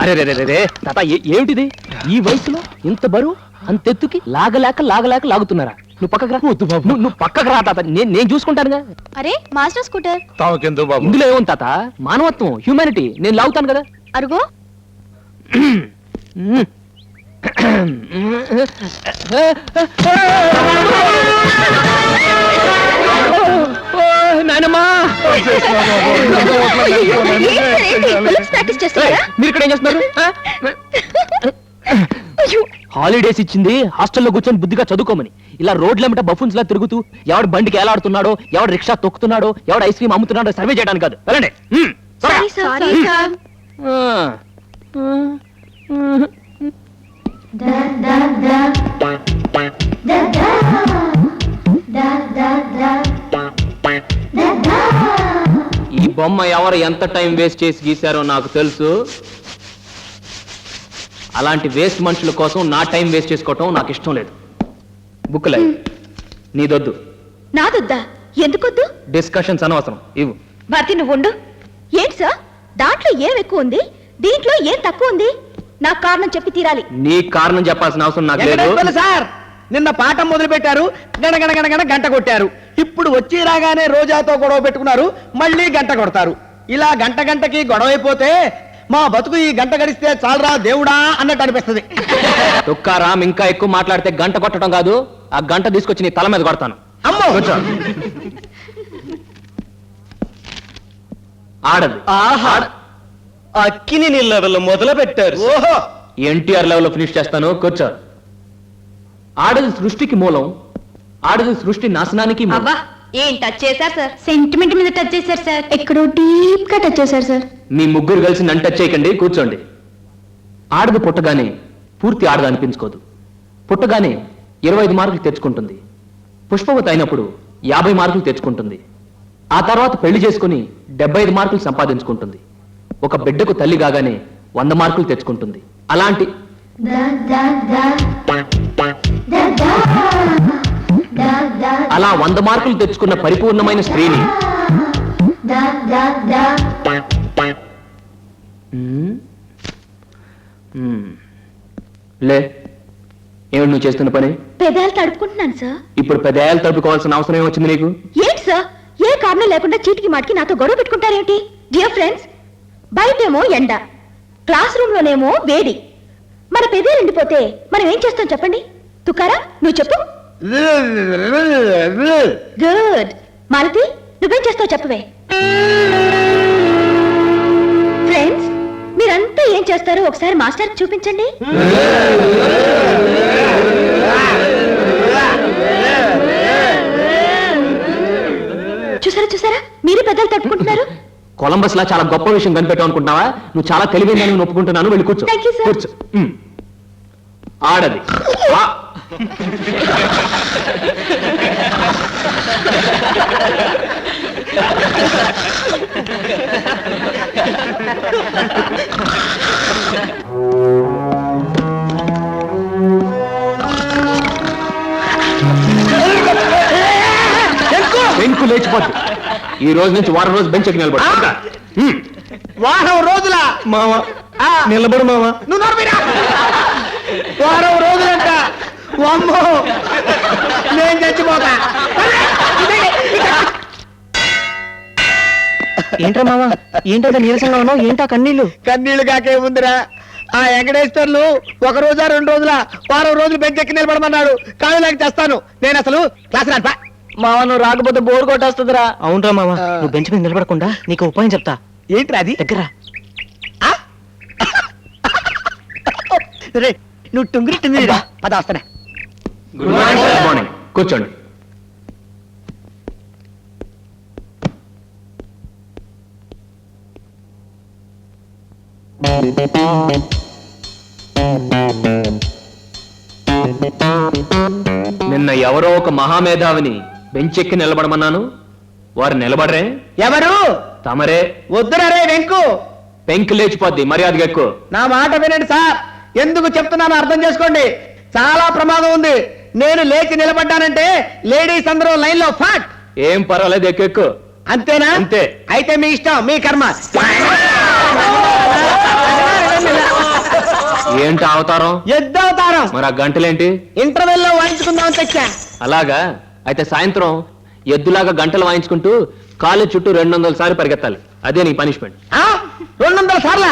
అరే రే రే రే తాత ఏమిటిది ఈ వయసులో ఇంత బరువు అంతెత్తుకి లాగలేక లాగుతున్నారా? నువ్వు పక్కకు రా. నువ్వు పక్కకు రా తాత, నేను చూసుకుంటానుగా. అరే మాస్టర్ స్కూటర్ ఇందులో ఏముంది తాత? మానవత్వం, హ్యూమానిటీ. నేను లాగుతాను కదా. అరుగో నాయనమ్మా, మీరు ఇక్కడ ఏం చేస్తున్నారు? హాలిడేస్ ఇచ్చింది హాస్టల్లో కూర్చొని బుద్ధిగా చదువుకోమని. ఇలా రోడ్లెంబట బఫూన్స్ లా తిరుగుతూ ఎవడు బండికి ఎలాడుతున్నాడో, ఎవడు రిక్షా తొక్కుతున్నాడో, ఎవడు ఐస్ క్రీమ్ అమ్ముతున్నాడో సర్వే చేయడానికి కాదు. వెళ్ళండి. ఈ బొమ్మ ఎవరు ఎంత టైం వేస్ట్ చేసి గీశారో నాకు తెలుసు. అలాంటి వేస్ట్ మనుషుల కోసం నా టైం వేస్ట్ చేసుకోవటం నాకు ఇష్టం లేదు. బుక్లై నీదొద్దు. నాదొద్దా? ఎందుకొద్దు? డిస్కషన్స్ అనవసరం. ఇవ్వు. భారతి నువ్వు ఉండు. ఏంటి సార్, దాంట్లో ఏం ఎక్కువ ఉంది, దీంట్లో ఏం తక్కువ ఉంది? నాకు కారణం చెప్పి తీరాలి. నీ కారణం చెప్పాల్సిన అవసరం నాకు లేదు. సార్, నిన్న పాఠం మొదలు పెట్టారు, గణగణగణగణ గంట కొట్టారు. ఇప్పుడు వచ్చి రాగానే రోజాతో గొడవ పెట్టుకున్నారు, మళ్ళీ గంట కొడతారు. ఇలా గంటకి గొడవ అయిపోతే మా బతుకు ఈ గంట గడిస్తే చాలరా దేవుడా అన్నట్టు అనిపిస్తుంది. తుక్కారాం, ఇంకా ఎక్కువ మాట్లాడితే గంట కొట్టడం కాదు, ఆ గంట తీసుకొచ్చి నీ తల మీద కొడతాను. అమ్మో, ఆడదు. అక్కిని లెవెల్ మొదలు పెట్టారు. ఓహో, ఎన్టీఆర్ లెవెల్ ఫినిష్ చేస్తాను. కూర్చో. ఆడది సృష్టికి మూలం, ఆడది సృష్టి నాశనానికి మూలం. ఏం టచ్ చేశారు సార్? సెంటిమెంట్ మీద టచ్ చేశారు సార్. ఎక్కడో డీప్ గా టచ్ చేశారు సార్. మీ ముగ్గురు కలిసి నన్ను టచ్ చేయకండి. కూర్చోండి. ఆడది పుట్టగానే పూర్తి ఆడది అనిపించుకోదు. పుట్టగానే 25 మార్కులు తెచ్చుకుంటుంది. పుష్పవతి అయినప్పుడు 50 మార్కులు తెచ్చుకుంటుంది. ఆ తర్వాత పెళ్లి చేసుకుని 75 మార్కులు సంపాదించుకుంటుంది. ఒక బిడ్డకు తల్లి కాగానే 100 మార్కులు తెచ్చుకుంటుంది. అలాంటి అలా 100 మార్కులు తెచ్చుకున్న పరిపూర్ణమైన స్త్రీని లే. ఏమిటి నువ్వు చేస్తున్న పని? పెదాలు తడుపుకుంటున్నాను సార్. ఇప్పుడు పెదాలు తడుపుకోవాల్సిన అవసరం ఏమొచ్చింది నీకు? ఏంటి సార్, ఏ కారణం లేకుండా చీటికి మాటికి నాతో గొడవ పెట్టుకుంటారేంటి? డియర్ ఫ్రెండ్స్, బయటేమో ఎండ, క్లాస్ రూమ్ లోనేమో వేడి. మన పెదాలు ఎండిపోతే మనం ఏం చేస్తాం చెప్పండి? తుకారా నువ్వు చెప్పు. గుడ్. మాలతి నువ్వేం చేస్తావు చెప్పవే. ఫ్రెండ్స్, మీరంతా ఏం చేస్తారో ఒకసారి మాస్టర్ చూపించండి. చూసారా, మీరు పెద్దలు తట్టుకుంటున్నారు. కొలంబస్ లా చాలా గొప్ప విషయం కనిపెట్టావు అనుకుంటున్నావా? నువ్వు చాలా తెలివైన ఒప్పుకుంటున్నాను. వెళ్ళి కూర్చో. కూర్చో. ఆడది వెంకు లేచిపోద్ది. ఈ రోజు నుంచి వారం రోజు బెంచ్ ఎక్కి నిలబడు. వారం రోజుల మావా నిలబడు మావా. నువ్వు వారం రోజులంట. అమ్మో, నేను చచ్చిపోతా. ఏంట్రా మావా, ఏంటో నీరసంగా ఉన్నావు? ఏంటా కన్నీళ్లు కాకే ఉందిరా. ఆ వెంకటేశ్వర్లు 1 రోజా 2 రోజుల వారం రోజులు బెంచ్ ఎక్కి నిలబడమన్నాడు. కానీ నాకు చేస్తాను. నేను అసలు క్లాస్ రాపా. మావా, నువ్వు రాకపోతే బోర్ కొట్టేస్తుందిరా. అవునరా మావా, నువ్వు బెంచ్ మీద నిలబడకుండా నీకు ఉపాయం చెప్తా. ఏంట్రా అది? దగ్గర నువ్వు టుంగిరి పద వస్తానే. Good morning. కూర్చోండి. నిన్న ఎవరో ఒక మహామేధావిని బెంచెక్కి నిలబడమన్నాను. వారు నిలబడరే. ఎవరు? తమరే. వద్దురే వెంకు, పెంకు లేచిపోద్ది. మర్యాదగా ఎక్కువ. నా మాట వినండి సార్. ఎందుకు చెప్తున్నాను అర్థం చేసుకోండి. చాలా ప్రమాదం ఉంది. నేను లేచి నిలబడ్డానంటే లేడీస్ అందరూ లైన్ లో ఫాట్. ఏం పర్వాలేదు, ఎక్కువ. అంతేనా? అంతే. అయితే మీ ఇష్టం, మీ కర్మ. ఏంటి అవతారం? ఎద్దవతారం. మరి ఆ గంటలేంటి? ఇంటర్వెల్ లో వాయించుకుందాం తెచ్చా. అలాగా? అయితే సాయంత్రం ఎద్దులాగా గంటలు వాయించుకుంటూ కాలేజ్ చుట్టూ 200 సార్లు పరిగెత్తాలి. అదే నీ పనిష్మెంట్. 200 సార్లా?